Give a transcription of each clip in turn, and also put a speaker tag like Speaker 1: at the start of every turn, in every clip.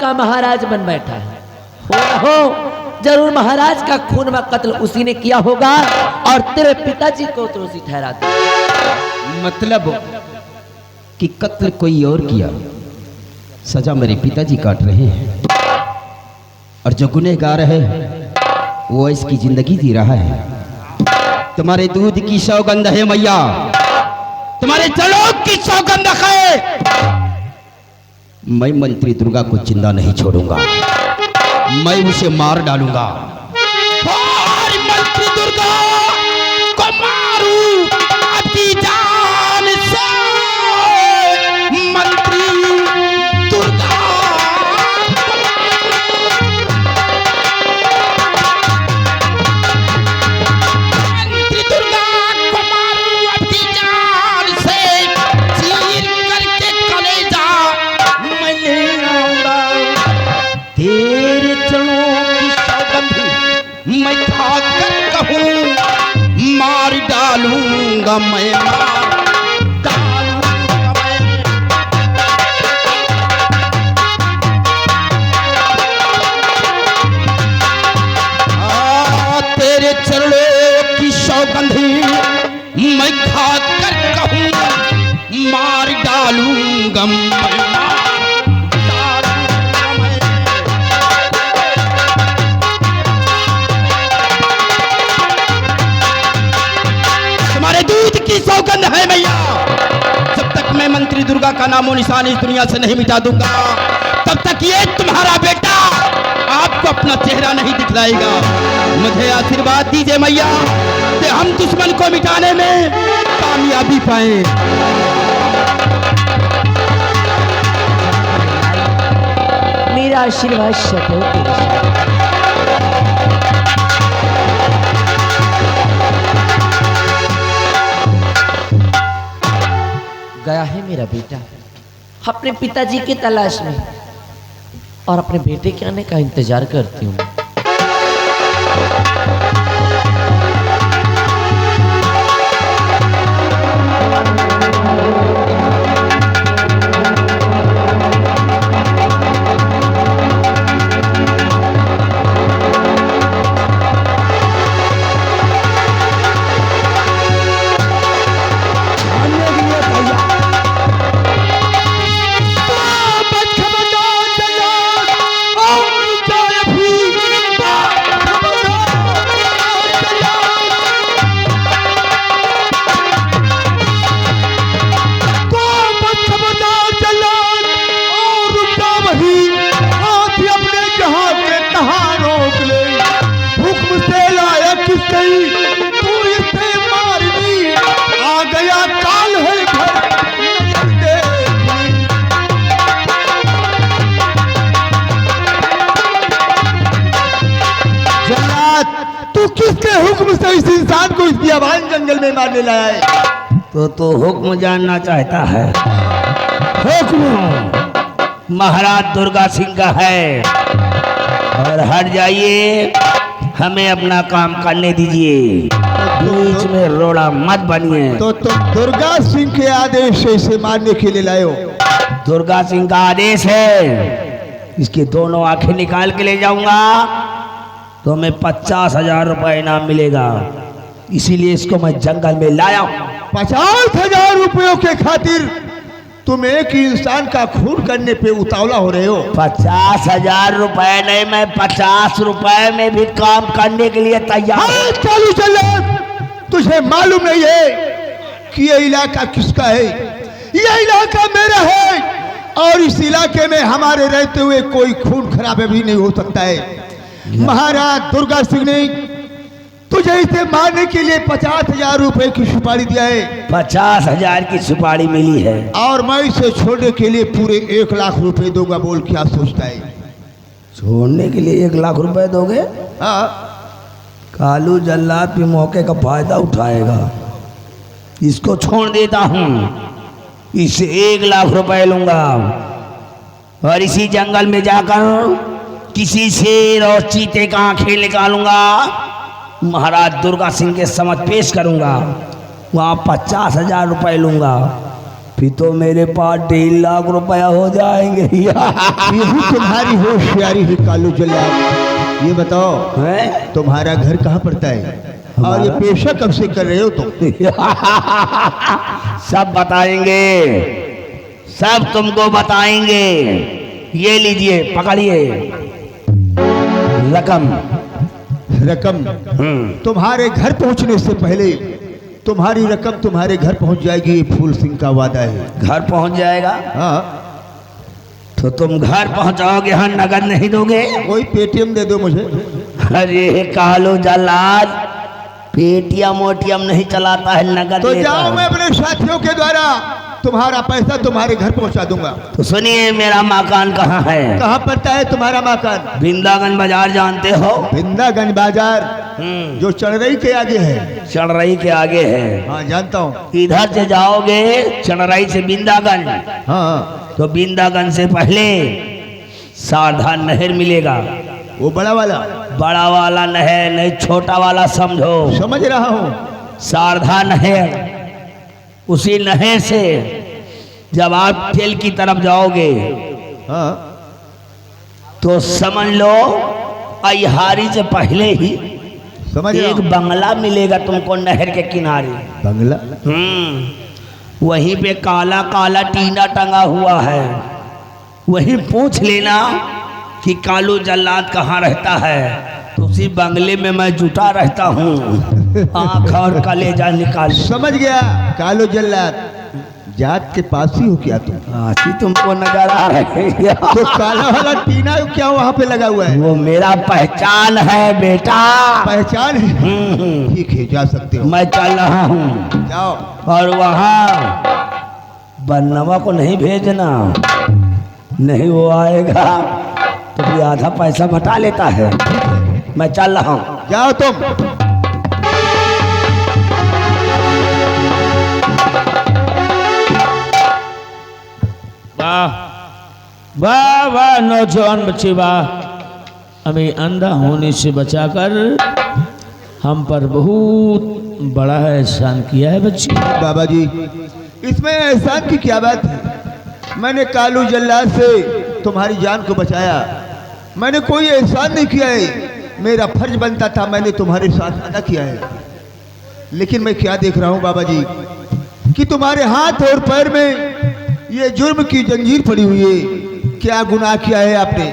Speaker 1: का महाराज बन बैठा है। हो जरूर महाराज का खून व कत्ल उसी ने किया होगा और तेरे पिताजी को तो उसी ठहरा दिया।
Speaker 2: मतलब कि कत्ल कोई और किया, सजा मेरे पिताजी काट रहे हैं और जो गुनहगार है वो इसकी जिंदगी जी रहा है। तुम्हारे दूध की सौगंध है मैया, तुम्हारे जलों की सौगंध है। मैं मंत्री दुर्गा को जिंदा नहीं छोड़ूंगा, मैं उसे मार डालूंगा। और मंत्री दुर्गा को मारूं अपनी जान से। मंत्री दुर्गा मंत्री दुर्गा को मारूं अपनी जान से। चीर करके कलेजा मैं ले आऊंगा। तेरे चरणों की सौगंध मैं खाकर कहूं मार डालूंगा मैं, मार डालूंगा मैं। तेरे चरणों की सौगंध मैं खाकर कहूं मार डालूंगा मैं, दूध की सौगंध है मैया। जब तक मैं मंत्री दुर्गा का नामो निशान इस दुनिया से नहीं मिटा दूंगा तब तक ये तुम्हारा बेटा आपको अपना चेहरा नहीं दिखलाएगा। मुझे आशीर्वाद दीजिए मैया कि हम दुश्मन को मिटाने में कामयाबी पाए।
Speaker 1: मेरा आशीर्वाद सदैव गया है मेरा बेटा अपने पिताजी की तलाश में और अपने बेटे के आने का इंतजार करती हूँ।
Speaker 3: किसके हुक्म से इस इंसान को इस बियाबान जंगल में मारने लाया है?
Speaker 4: तो हुक्म जानना चाहता है। हुक्म महाराज दुर्गा सिंह का है और हट जाइए, हमें अपना काम करने दीजिए, बीच में रोड़ा मत बनिए।
Speaker 3: तो दुर्गा सिंह के आदेश से इसे मारने के लिए लाए हो?
Speaker 4: दुर्गा सिंह का आदेश है, इसकी दोनों आंखें निकाल के ले जाऊंगा तो हमें 50,000 रुपए इनाम मिलेगा, इसीलिए इसको मैं जंगल में लाया हूं।
Speaker 3: 50,000 रुपयों के खातिर तुम एक इंसान का खून करने पे उतावला हो रहे हो?
Speaker 4: 50,000 रुपए नहीं, मैं 50 रुपए में भी काम करने के लिए तैयार हूं।
Speaker 3: चालू चल, तुझे मालूम नहीं है कि ये इलाका किसका है? ये इलाका मेरा है और इस इलाके में हमारे रहते हुए कोई खून खराबे भी नहीं हो सकता है। महाराज दुर्गा सिंह ने तुझे इसे मारने के लिए 50,000 रुपए की सुपारी दिया है।
Speaker 4: 50,000 की सुपारी मिली है
Speaker 3: और मैं इसे छोड़ने के लिए पूरे 1 लाख रुपए दूंगा। बोल क्या सोचता है?
Speaker 4: छोड़ने के लिए 1 लाख रुपए दोगे?
Speaker 3: हाँ।
Speaker 4: कालू जल्लाद भी मौके का फायदा उठाएगा, इसको छोड़ देता हूँ, इससे 1 लाख रुपए लूंगा और इसी जंगल में जाकर किसी शेर और चीते का आंखें निकालूंगा, महाराज दुर्गा सिंह के समक्ष पेश करूंगा, वहाँ 50,000 रुपए लूंगा, फिर तो मेरे पास 1.5 लाख रुपया हो जाएंगे।
Speaker 3: यही तुम्हारी होशियारी है कालू जल्लाद। ये बताओ
Speaker 4: हैं?
Speaker 3: तुम्हारा घर कहाँ पड़ता है और ये पेशा कब से कर रहे हो तुम?
Speaker 4: सब बताएंगे, सब तुमको बताएंगे। ये लीजिए, पकड़िए रकम।
Speaker 3: रकम तुम्हारे घर पहुंचने से पहले तुम्हारी रकम तुम्हारे घर पहुंच जाएगी, ये फूल सिंह का वादा है।
Speaker 4: घर पहुंच जाएगा?
Speaker 3: हाँ।
Speaker 4: तो तुम घर पहुंचाओगे, हाँ नगद नहीं दोगे?
Speaker 3: कोई पेटीएम दे दो मुझे।
Speaker 4: अरे कालू जल्लाद, पेटीएम ओटीएम नहीं चलाता है, नगद
Speaker 3: तो
Speaker 4: लेता
Speaker 3: जाओ,
Speaker 4: है।
Speaker 3: मैं अपने साथियों के द्वारा तुम्हारा पैसा तुम्हारे घर पहुंचा दूंगा।
Speaker 4: तो सुनिए, मेरा मकान कहाँ है?
Speaker 3: कहाँ पड़ता है तुम्हारा मकान?
Speaker 4: बिंदागंज बाजार जानते हो?
Speaker 3: बिंदागंज बाजार जो चढ़रई के आगे है।
Speaker 4: चढ़रई के आगे है?
Speaker 3: हाँ जानता हूँ।
Speaker 4: इधर से जाओगे चढ़रई से बिंदागंज,
Speaker 3: हाँ
Speaker 4: तो बिंदागंज से पहले सावधान नहर मिलेगा।
Speaker 3: वो बड़ा वाला?
Speaker 4: बड़ा वाला नहर नहीं, छोटा वाला समझो।
Speaker 3: समझ रहा हूँ।
Speaker 4: शारदा नहर, उसी नहर से जब आप तेल की तरफ जाओगे
Speaker 3: हाँ
Speaker 4: तो समझ लो अहिहारी से पहले ही
Speaker 3: समझ रहा
Speaker 4: एक
Speaker 3: हूँ।
Speaker 4: बंगला मिलेगा तुमको नहर के किनारे।
Speaker 3: बंगला?
Speaker 4: वहीं पे काला काला टीना टंगा हुआ है। वहीं पूछ लेना कि कालू जल्लाद कहाँ रहता है, तो उसी बंगले में मैं जुटा रहता हूँ, आँख और कलेजा निकाल।
Speaker 3: समझ गया कालू जल्लाद, जात के पास ही हो क्या तुम?
Speaker 4: आँखी तुमको नजर आ रही है।
Speaker 3: तो काला वाला टीना क्या वहाँ पे लगा हुआ है?
Speaker 4: वो मेरा पहचान है बेटा।
Speaker 3: पहचान है? ठीक है, जा सकते हो।
Speaker 4: मैं चल रहा हूँ।
Speaker 3: जाओ।
Speaker 4: और वहाँ बन्नवा को नहीं भेजना, नहीं वो आएगा तो फिर आधा पैसा बटा लेता है। मैं चल रहा हूँ।
Speaker 3: जाओ तुम।
Speaker 5: वाह वाह वाह, नौजवान बच्चे वाह, हमें अंधा होने से बचाकर हम पर बहुत बड़ा एहसान किया है बच्चे।
Speaker 3: बाबा जी, इसमें एहसान की क्या बात है? मैंने कालू जल्लाद से तुम्हारी जान को बचाया, मैंने कोई एहसान नहीं किया है। मेरा फर्ज बनता था, मैंने तुम्हारे साथ अदा किया है। लेकिन मैं क्या देख रहा हूँ बाबा जी कि तुम्हारे हाथ और पैर में ये जुर्म की जंजीर पड़ी हुई है। क्या गुनाह किया है आपने?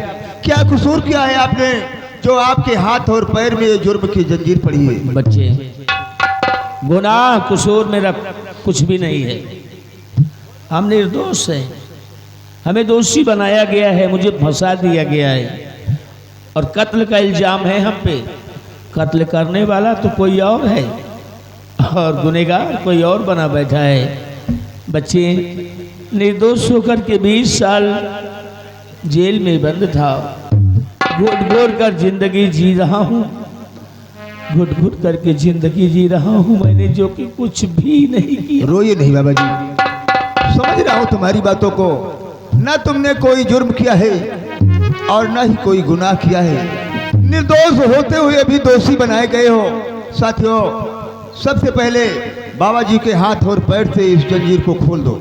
Speaker 3: क्या कसूर किया है आपने जो आपके हाथ और पैर में ये जुर्म की जंजीर पड़ी है?
Speaker 5: बच्चे, गुनाह कसूर मेरा कुछ भी नहीं है, हम निर्दोष हैं। हमें दोषी बनाया गया है, मुझे फंसा दिया गया है और कत्ल का इल्जाम है हम पे। कत्ल करने वाला तो कोई और है और गुनहगार कोई और बना बैठा है। बच्चे, निर्दोष होकर के 20 साल जेल में बंद था, घुट घुट कर जिंदगी जी रहा हूँ, घुट घुट करके जिंदगी जी रहा हूँ मैंने, जो कि कुछ भी नहीं किया।
Speaker 3: रोइए नहीं बाबा जी, समझ रहा हूँ तुम्हारी बातों को। ना तुमने कोई जुर्म किया है और ना ही कोई गुनाह किया है। निर्दोष होते हुए भी दोषी बनाए गए हो। साथियों, सबसे पहले बाबा जी के हाथ और पैर से इस जंजीर को खोल दो।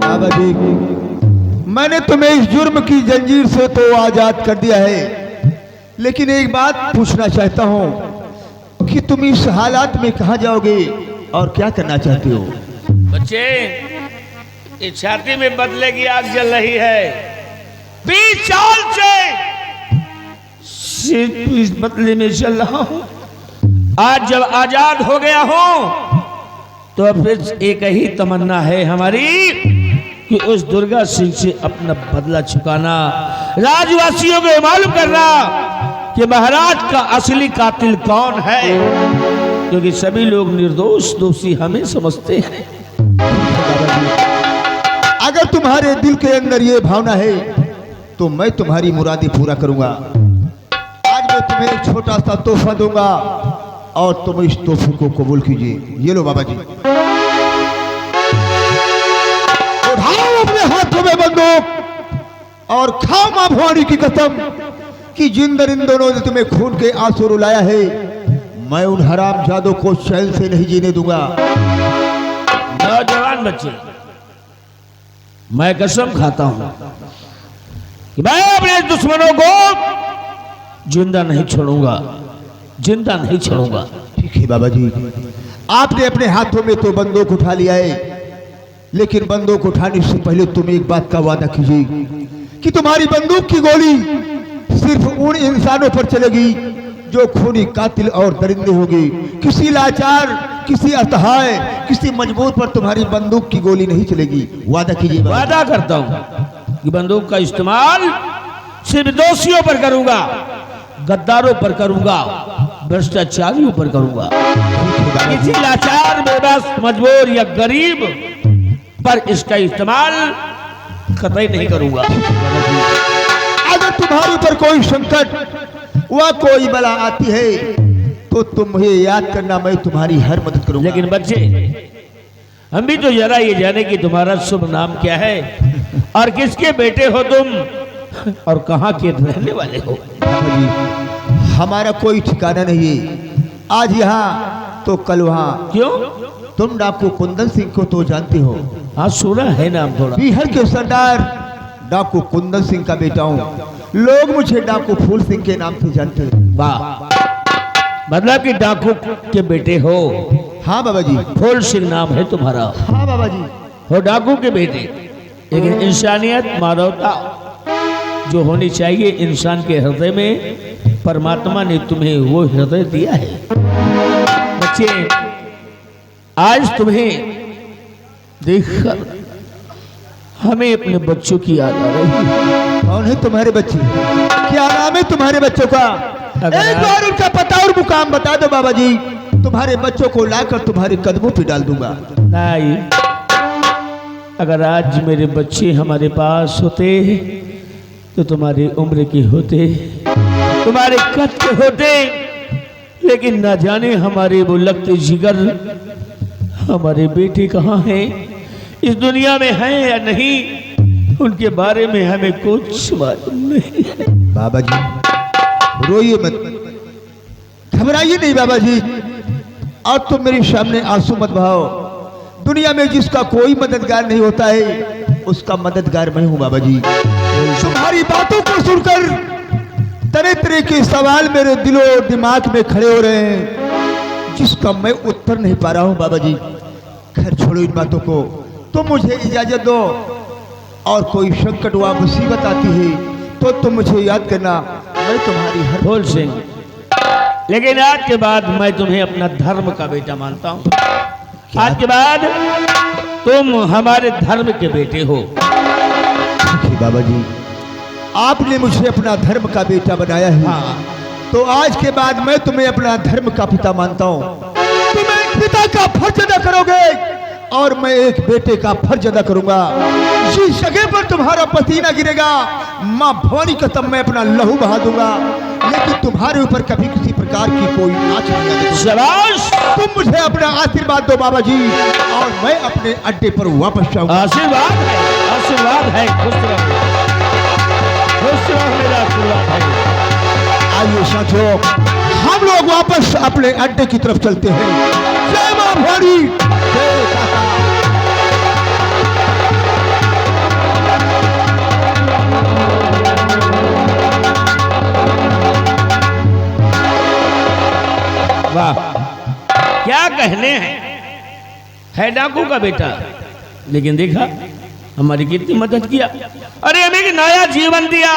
Speaker 3: बाबा जी, मैंने तुम्हें इस जुर्म की जंजीर से तो आजाद कर दिया है, लेकिन एक बात पूछना चाहता हूं कि तुम इस हालात में कहां जाओगे और क्या करना चाहते हो?
Speaker 5: बच्चे, इस छाती में बदले की आग जल रही है। 20 साल से इस बदले में चल रहा हूं। आज जब आजाद हो गया हूं तो फिर एक ही तमन्ना है हमारी कि उस दुर्गा सिंह से अपना बदला चुकाना, राजवासियों को मालूम करना कि महाराज का असली कातिल कौन है, क्योंकि सभी लोग निर्दोष दोषी हमें समझते हैं।
Speaker 3: अगर तुम्हारे दिल के अंदर ये भावना है तो मैं तुम्हारी मुरादें पूरा करूंगा। आज मैं तुम्हें एक छोटा सा तोहफा दूंगा। और तुम इस तोहफे को कबूल कीजिए। ये लो बाबा जी, उठाओ अपने हाथों में बंदूक और खाओ मां भवानी की कसम कि जिन दर इन दोनों ने तुम्हें खून के आंसू रुलाया है, मैं उन हराम जादों को चैन से नहीं जीने दूंगा।
Speaker 5: नौजवान बच्चे, मैं कसम खाता हूं कि मैं अपने दुश्मनों को जिंदा नहीं छोड़ूंगा, जिंदा नहीं छोड़ूंगा।
Speaker 3: ठीक है बाबा जी, आपने अपने हाथों में तो बंदूक उठा लिया है, लेकिन बंदूक उठाने से पहले तुम एक बात का वादा कीजिए कि तुम्हारी बंदूक की गोली सिर्फ उन इंसानों पर चलेगी जो खूनी कातिल और दरिंदे होंगे। किसी लाचार, किसी असहाय, किसी मजबूर पर तुम्हारी बंदूक की गोली नहीं चलेगी। वादा कीजिए बाबा।
Speaker 5: वादा करता हूं कि बंदूक का इस्तेमाल सिर्फ दोषियों पर करूंगा, गद्दारों पर करूंगा, भ्रष्टाचारियों पर करूंगा। किसी लाचार, बेबस, मजबूर या गरीब पर इसका इस्तेमाल कतई नहीं करूंगा।
Speaker 3: अगर तुम्हारे ऊपर कोई संकट व कोई बला आती है तो तुम मुझे याद करना, मैं तुम्हारी हर मदद करूंगा।
Speaker 5: लेकिन बच्चे, हम भी तो जरा ये जाने कि तुम्हारा शुभ नाम क्या है और किसके बेटे हो तुम और कहाँ के रहने वाले हो।
Speaker 3: बाबा जी, हमारा कोई ठिकाना नहीं है, आज यहाँ तो कल वहाँ।
Speaker 5: क्यों?
Speaker 3: तुम डाकू कुंदन सिंह को तो जानते हो,
Speaker 5: हाँ सुना है नाम थोड़ा।
Speaker 3: बिहार के सरदार डाकू कुंदन सिंह का बेटा हूँ। लोग मुझे डाकू फूल सिंह के नाम से जानते हैं।
Speaker 5: वाह, मतलब कि डाकू के बेटे हो।
Speaker 3: हाँ बाबा जी।
Speaker 5: फूल सिंह नाम है तुम्हारा।
Speaker 3: हाँ बाबा जी।
Speaker 5: हो डाकू के बेटे, लेकिन इंसानियत, मानवता जो होनी चाहिए इंसान के हृदय में, परमात्मा ने तुम्हें वो हृदय दिया है। बच्चे, आज तुम्हें देखकर हमें अपने बच्चों की याद आ रही है।
Speaker 3: कौन है तुम्हारे बच्चे? क्या नाम है तुम्हारे बच्चों का? एक बार उनका पता और मुकाम बता दो बाबा जी, तुम्हारे बच्चों को लाकर तुम्हारे कदमों पे डाल दूंगा।
Speaker 5: नहीं, अगर आज मेरे बच्चे हमारे पास होते तो तुम्हारी उम्र के होते, तुम्हारे कद के होते, लेकिन ना जाने हमारे वो लगते जिगर, हमारे बेटे कहाँ हैं, इस दुनिया में हैं या नहीं, उनके बारे में हमें कुछ मालूम नहीं है।
Speaker 3: बाबा जी रोइए मत, घबराइए नहीं बाबा जी, और तुम मेरे सामने आंसू मत बहाओ। दुनिया में जिसका कोई मददगार नहीं होता है, उसका मददगार मैं हूँ बाबा जी। तुम्हारी बातों को सुनकर तरह तरह के सवाल मेरे दिलो और दिमाग में खड़े हो रहे हैं, जिसका मैं उत्तर नहीं पा रहा हूँ बाबा जी। खैर छोड़ो इन बातों को, तुम मुझे इजाजत दो, और कोई संकट व मुसीबत आती है तो तुम मुझे याद करना, मैं तुम्हारी हर।
Speaker 5: फूल सिंह, लेकिन आज के बाद मैं तुम्हें अपना धर्म का बेटा मानता हूँ। आज के बाद तुम हमारे धर्म के बेटे हो।
Speaker 3: बाबा जी, आपने मुझे अपना धर्म का बेटा बनाया है।
Speaker 5: हाँ।
Speaker 3: तो आज के बाद मैं तुम्हें अपना धर्म का पिता मानता हूँ। तुम एक पिता का फर्ज अदा करोगे और मैं एक बेटे का फर्ज अदा करूंगा। जिस जगह पर तुम्हारा पसीना गिरेगा, माँ भवानी कसम मैं अपना लहू बहा दूंगा, लेकिन तुम्हारे ऊपर कभी किसी प्रकार की कोई आँच नहीं आएगी।
Speaker 5: शाबाश,
Speaker 3: तुम मुझे अपना आशीर्वाद दो बाबा जी, और मैं अपने अड्डे पर वापस जाऊंगा।
Speaker 5: आशीर्वाद है, आशीर्वाद है, खुश रहो, खुश रहो, मेरा आशीर्वाद है।
Speaker 3: आइए साथियों, हम लोग वापस अपने अड्डे की तरफ चलते हैं। जय मां भवानी, जय काका।
Speaker 5: वाह, क्या कहने हैं, है डाकू का बेटा, लेकिन देखा हमारी कितनी मदद किया। अरे हमें एक नया जीवन दिया।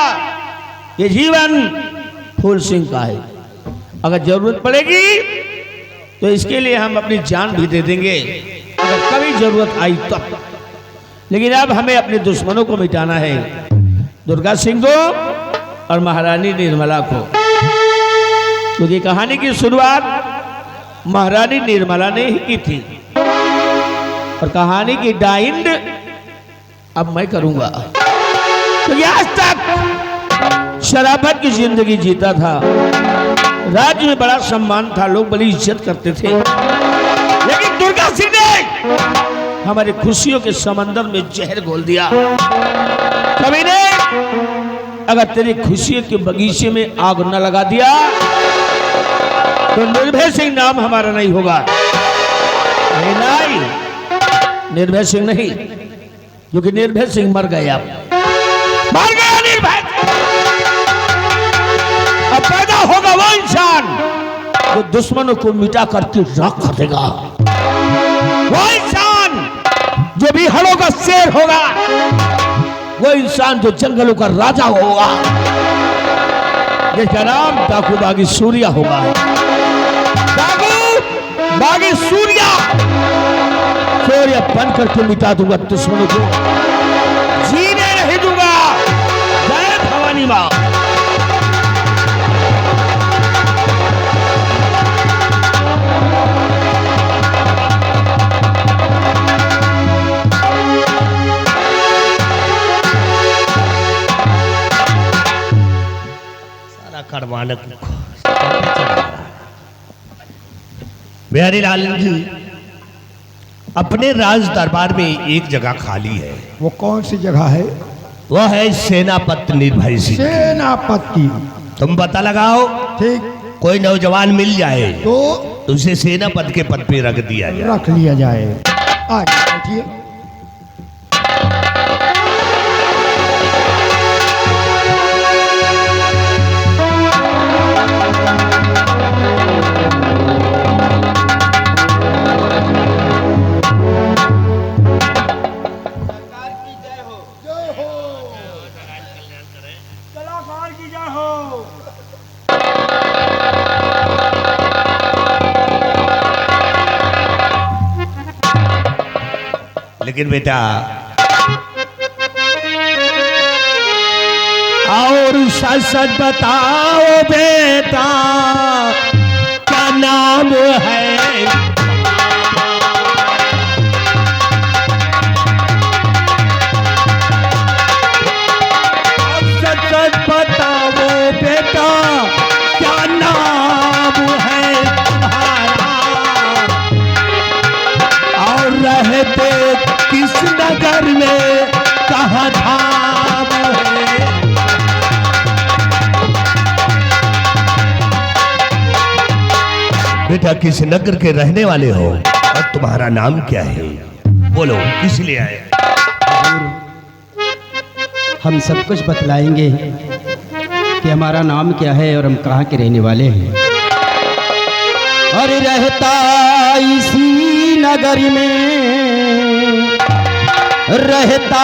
Speaker 5: ये जीवन फूल सिंह का है। अगर जरूरत पड़ेगी तो इसके लिए हम अपनी जान भी दे देंगे, अगर कभी जरूरत आई तब। लेकिन अब हमें अपने दुश्मनों को मिटाना है, दुर्गा सिंह को और महारानी निर्मला को, क्योंकि कहानी की शुरुआत महारानी निर्मला ने ही की थी और कहानी की डाइंड अब मैं करूंगा। क्योंकि आज तक शराबत की जिंदगी जीता था, राज्य में बड़ा सम्मान था, लोग बड़ी इज्जत करते थे। लेकिन दुर्गा सिंह ने हमारी खुशियों के समंदर में जहर घोल दिया। कभी ने अगर तेरी खुशियों के बगीचे में आग न लगा दिया तो निर्भय सिंह नाम हमारा नहीं होगा। नहीं, निर्भय सिंह नहीं, क्योंकि निर्भय सिंह मर गया। मर गया निर्भय। अब पैदा होगा वो इंसान जो दुश्मनों को मिटा करके राख कर देगा। वो इंसान जो बिहारों का शेर होगा। वो इंसान जो जंगलों का राजा होगा, जिसका नाम डाकू बागी सूर्या होगा। डाकू बागी सूर्या बन करके मिटा दूंगा दुश्मनों को, जीने नहीं दूंगा। जय भवानी मां।
Speaker 6: करवाने बिहारी लाल जी, अपने राज दरबार में एक जगह खाली है।
Speaker 3: वो कौन सी जगह है?
Speaker 6: वह है सेनापति निर्भय सिंह।
Speaker 3: सेनापति।
Speaker 6: तुम पता लगाओ,
Speaker 3: ठीक।
Speaker 6: कोई नौजवान मिल जाए
Speaker 3: तो
Speaker 6: उसे सेनापति के पद पे रख दिया जाए।
Speaker 3: रख लिया जाए। आइए बैठिए।
Speaker 6: लेकिन बेटा, और सच सच बताओ बेटा, क्या नाम है? सच सच बताओ बेटा, क्या नाम है तुम्हारा? और रहते किस नगर में, कहाँ धाम है? बेटा, किस नगर के रहने वाले हो और तुम्हारा नाम क्या है? बोलो, किस लिए आए?
Speaker 2: हम सब कुछ बतलाएंगे कि हमारा नाम क्या है और हम कहाँ के रहने वाले हैं। और रहता इसी नगरी में, रहता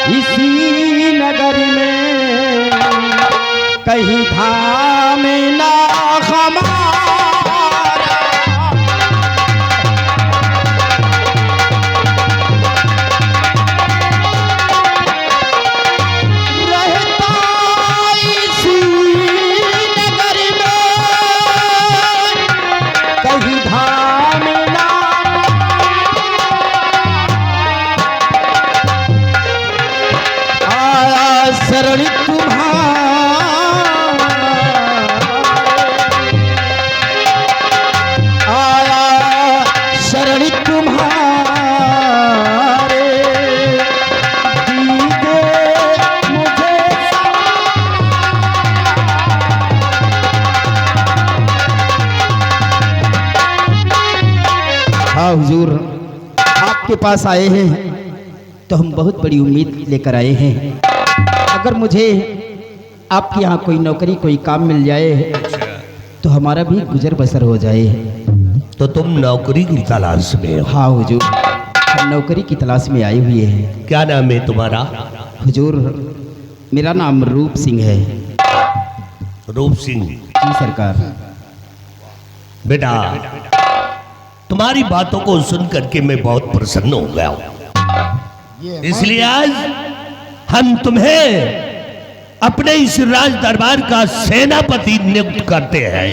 Speaker 2: इसी नगरी में, कहीं धाम ना हमारा। रहता इसी नगरी में, कहीं धाम ना। आया शरण आया शरण तुम्हारे, दीजिए मुझे। हाँ हुजूर, आपके पास आए हैं तो हम बहुत बड़ी उम्मीद लेकर आए हैं। अगर मुझे आपके यहाँ कोई नौकरी, कोई काम मिल जाए तो हमारा भी गुजर बसर हो जाए।
Speaker 6: तो तुम नौकरी की तलाश में हो?
Speaker 2: हाँ हुजूर, हम नौकरी की तलाश में आए हुए हैं।
Speaker 6: क्या नाम है तुम्हारा?
Speaker 2: हुजूर, मेरा नाम रूप सिंह है।
Speaker 6: रूप सिंह
Speaker 2: जी सरकार।
Speaker 6: बेटा, तुम्हारी बातों को सुन करके मैं बहुत प्रसन्न हो गया हूं। इसलिए आज हम तुम्हें अपने इस राज दरबार का सेनापति नियुक्त करते हैं।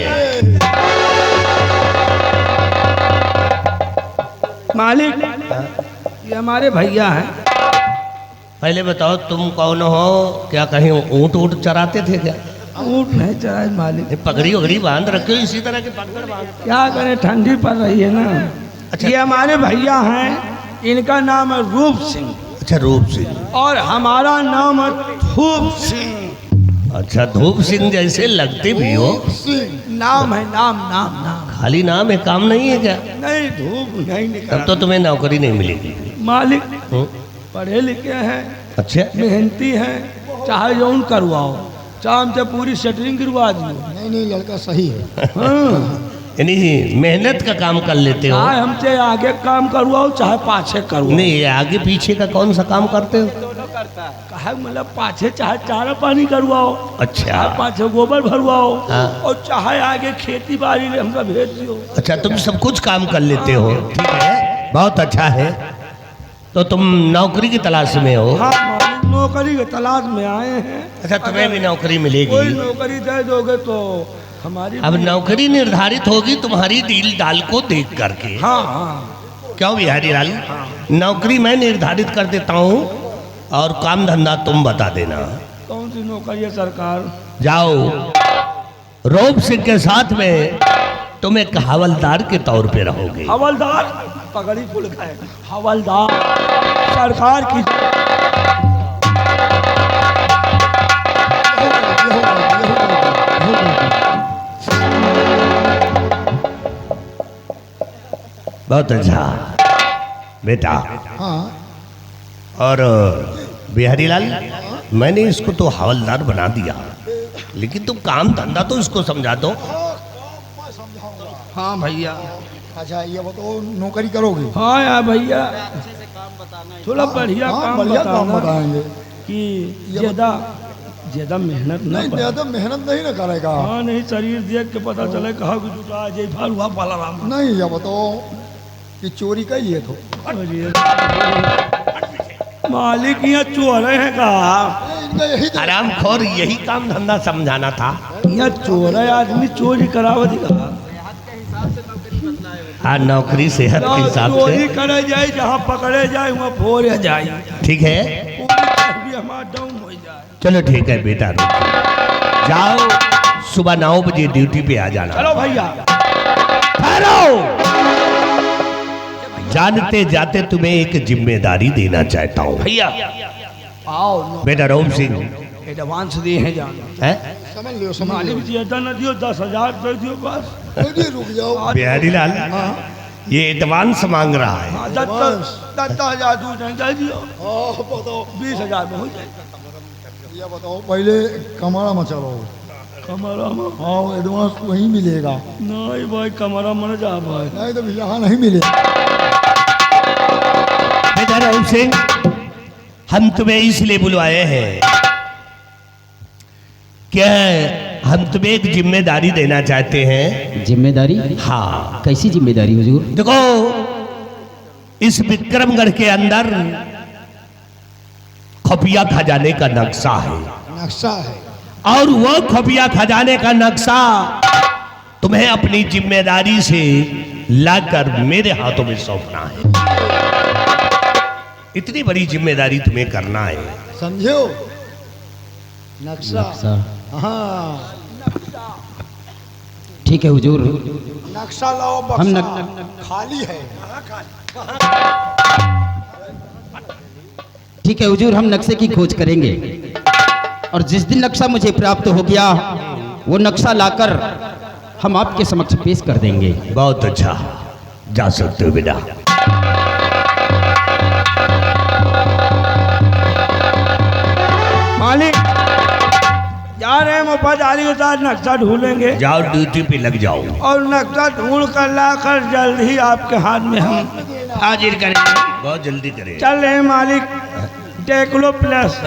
Speaker 5: मालिक, ये हमारे भैया हैं।
Speaker 6: पहले बताओ, तुम कौन हो? क्या कहीं ऊंट ऊंट चराते थे क्या?
Speaker 4: ऊँट नहीं चलाए मालिक।
Speaker 6: ये पगड़ी वगड़ी बांध रखे हो, इसी तरह के पगड़ बांध।
Speaker 4: क्या करें, ठंडी पड़ रही है ना।
Speaker 6: अच्छा।
Speaker 4: ये हमारे भैया हैं, इनका नाम है रूप सिंह
Speaker 6: अच्छा, रूप सिंह।
Speaker 4: और हमारा नाम है धूप सिंह।
Speaker 6: अच्छा, धूप सिंह जैसे लगते भी हो।
Speaker 4: नाम है, नाम नाम नाम।
Speaker 6: खाली नाम है, काम नहीं है क्या?
Speaker 4: नहीं, धूप नहीं निकला।
Speaker 6: तब तो तुम्हें नौकरी नहीं मिलेगी।
Speaker 4: मालिक
Speaker 6: हम्म,
Speaker 4: पढ़े लिखे हैं,
Speaker 6: अच्छा।
Speaker 4: मेहनती हैं, चाहे जौन करवाओ, चाहे हमसे पूरी सेटरिंग गिरवा दियो।
Speaker 3: नहीं लड़का सही है।
Speaker 4: हाँ,
Speaker 6: यानी मेहनत का काम कर लेते हो।
Speaker 4: चाहे हमसे आगे काम करवाओ, चाहे पाछे करवाओ।
Speaker 6: नहीं, ये आगे पीछे का कौन सा काम करते हो?
Speaker 4: कहा मतलब पाछे चाहे चारा पानी करवाओ,
Speaker 6: अच्छा।
Speaker 4: चाहे पाछे गोबर भरवाओ,
Speaker 6: हाँ।
Speaker 4: और चाहे आगे खेती बाड़ी में हमका भेज दियो।
Speaker 6: अच्छा, तुम सब कुछ काम कर लेते हो। ठीक है, बहुत अच्छा है। तो तुम नौकरी की तलाश में हो।
Speaker 4: हाँ मालिक, नौकरी के तलाश में आए हैं।
Speaker 6: अच्छा, तुम्हें भी नौकरी
Speaker 4: कोई
Speaker 6: मिलेगी।
Speaker 4: नौकरी दे दोगे तो हमारी।
Speaker 6: अब नौकरी निर्धारित होगी तुम्हारी डील डाल को देख करके।
Speaker 4: हाँ हाँ।
Speaker 6: क्यों बिहारी लाल? नौकरी मैं निर्धारित कर देता हूँ और काम धंधा तुम बता देना।
Speaker 4: कौन सी नौकरी है सरकार?
Speaker 6: जाओ, रूप सिंह के साथ में तुम एक हवलदार के तौर पे रहोगे।
Speaker 4: हवलदार? पगड़ी फुल गए। हवलदार सरकार की।
Speaker 6: बहुत अच्छा बेटा।
Speaker 3: हाँ
Speaker 6: और बिहारी लाल, मैंने इसको तो हवलदार बना दिया, लेकिन तुम काम धंधा तो इसको समझा दो।
Speaker 4: हाँ भैया।
Speaker 3: अच्छा, ये बताओ नौकरी करोगे?
Speaker 4: हाँ यार भैया, थोड़ा बढ़िया
Speaker 3: हाँ,
Speaker 4: काम
Speaker 3: बढ़िया काम
Speaker 4: बताना
Speaker 3: बताएंगे।
Speaker 4: कि ज्यादा ज्यादा मेहनत न
Speaker 3: नहीं,
Speaker 4: करे।
Speaker 3: ज्यादा मेहनत नहीं ना करेगा।
Speaker 4: हाँ नहीं, शरीर देख के पता चले कहा कि जुटा जय हुआ पाला राम।
Speaker 3: नहीं, ये बताओ कि चोरी का ही है तो।
Speaker 4: अरे मालिक यहाँ चोर है कहा?
Speaker 3: इनका यही तो-
Speaker 6: आराम खोर, यही काम धंधा समझाना था।
Speaker 4: यहाँ चोर है, आदमी चोरी करावत कहा?
Speaker 6: हाँ, नौकरी सेहत के हिसाब
Speaker 4: चोरी
Speaker 6: से।
Speaker 4: करे जाए, जहाँ पकड़े जाए वहाँ फोड़े जाए।
Speaker 6: ठीक है,
Speaker 4: पूरी हमारा डाउन हो जाए।
Speaker 6: चलो ठीक है बेटा, रुको। जाओ, सुबह 9 बजे ड्यूटी पे आ जाना।
Speaker 4: चलो भैया।
Speaker 6: ठहरो। जानते जाते तुम्हें एक जिम्मेदारी देना चाहता हूँ।
Speaker 4: भैया आओ।
Speaker 6: बेटा रूप सिंह,
Speaker 4: एडवांस दिए हैं जाना।
Speaker 6: है?
Speaker 3: समझ लियो, समझ
Speaker 4: मालिक
Speaker 3: लियो।
Speaker 4: ज्यादा न दियो, 10,000 दे दियो बस।
Speaker 3: नहीं, रुक जाओ।
Speaker 6: बिहारी लाल, ये एडवांस मांग रहा है।
Speaker 4: हाँ, 10,000 दूध नहीं दे दियो,
Speaker 3: हाँ, बताओ
Speaker 4: 20,000 में हो जाएगा।
Speaker 3: ये बताओ, पहले कमरा में चलो।
Speaker 4: कमरा में?
Speaker 3: हाँ, एडवांस वहीं मिलेगा।
Speaker 4: नहीं भाई, कमरा में जा भाई।
Speaker 3: नहीं तो यहाँ नहीं मिलेगा।
Speaker 6: बेटा रूप सिंह, हम तुम्हें इसलिए बुलवाए हैं क्या हम तुम्हें एक जिम्मेदारी देना चाहते हैं।
Speaker 2: जिम्मेदारी?
Speaker 6: हाँ,
Speaker 2: कैसी जिम्मेदारी हुजूर?
Speaker 6: देखो, इस विक्रमगढ़ के अंदर खुफिया खजाने का नक्शा है,
Speaker 3: नक्शा है।
Speaker 6: और वो खुफिया खजाने का नक्शा तुम्हें अपनी जिम्मेदारी से लाकर मेरे हाथों में सौंपना है। इतनी बड़ी जिम्मेदारी तुम्हें करना है।
Speaker 3: समझो? नक्शा। हाँ,
Speaker 2: ठीक है हुजूर,
Speaker 3: नक्शा लाओ।
Speaker 2: हम
Speaker 3: बक्सा खाली है।
Speaker 2: ठीक है हुजूर, हम नक्शे की खोज करेंगे और जिस दिन नक्शा मुझे प्राप्त हो गया वो नक्शा लाकर हम आपके समक्ष पेश कर देंगे।
Speaker 6: बहुत अच्छा, जा सकते हो बेटा।
Speaker 4: मालिक जा रहे हैं, मुफादारी के साथ नक्शा ढूंढेंगे
Speaker 6: जाओ, ड्यूटी पे लग जाओ।
Speaker 4: और नक्शा ढूंढ कर लाकर जल्द ही आपके हाथ में हम हाजिर करेंगे।
Speaker 6: बहुत जल्दी करें।
Speaker 4: चल रहे हैं मालिक, टेक्लो प्लस।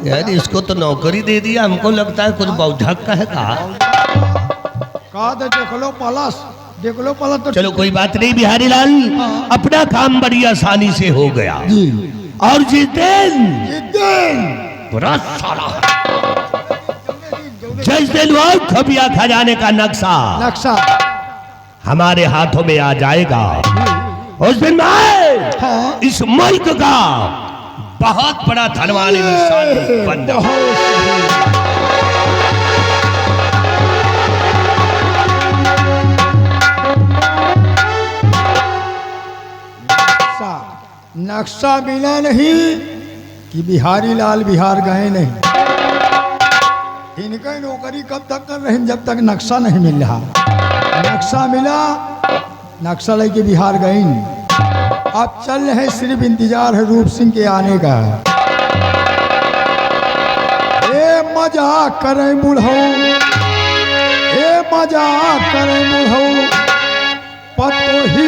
Speaker 6: यार, इसको तो नौकरी दे दिया, हमको लगता है कुछ बौझक का है। कहा
Speaker 3: तो देख लो प्लस, देख लो प्लस तो।
Speaker 6: चलो कोई बात नहीं बिहारी लाल, अपना काम बड़ी आसानी से हो गया। और जिस दिन बुरा साला जिस दिन वो खुफिया खजाने का नक्शा
Speaker 3: नक्शा
Speaker 6: हमारे हाथों में आ जाएगा, उस दिन मैं
Speaker 3: हाँ।
Speaker 6: इस मुल्क का बहुत बड़ा धनवान इंसान बन जाऊं।
Speaker 3: नक्शा मिला नहीं कि बिहारी लाल बिहार गए नहीं। इनका नौकरी कब तक कर रहे हैं जब तक नक्शा नहीं मिल रहा। नक्शा मिला, नक्शा लेके बिहार गए नहीं। अब चल रहे, सिर्फ इंतजार है रूप सिंह के आने का। ए मजाक करे बुढ़ऊ, ए मजाक करे बुढ़ऊ, पतो ही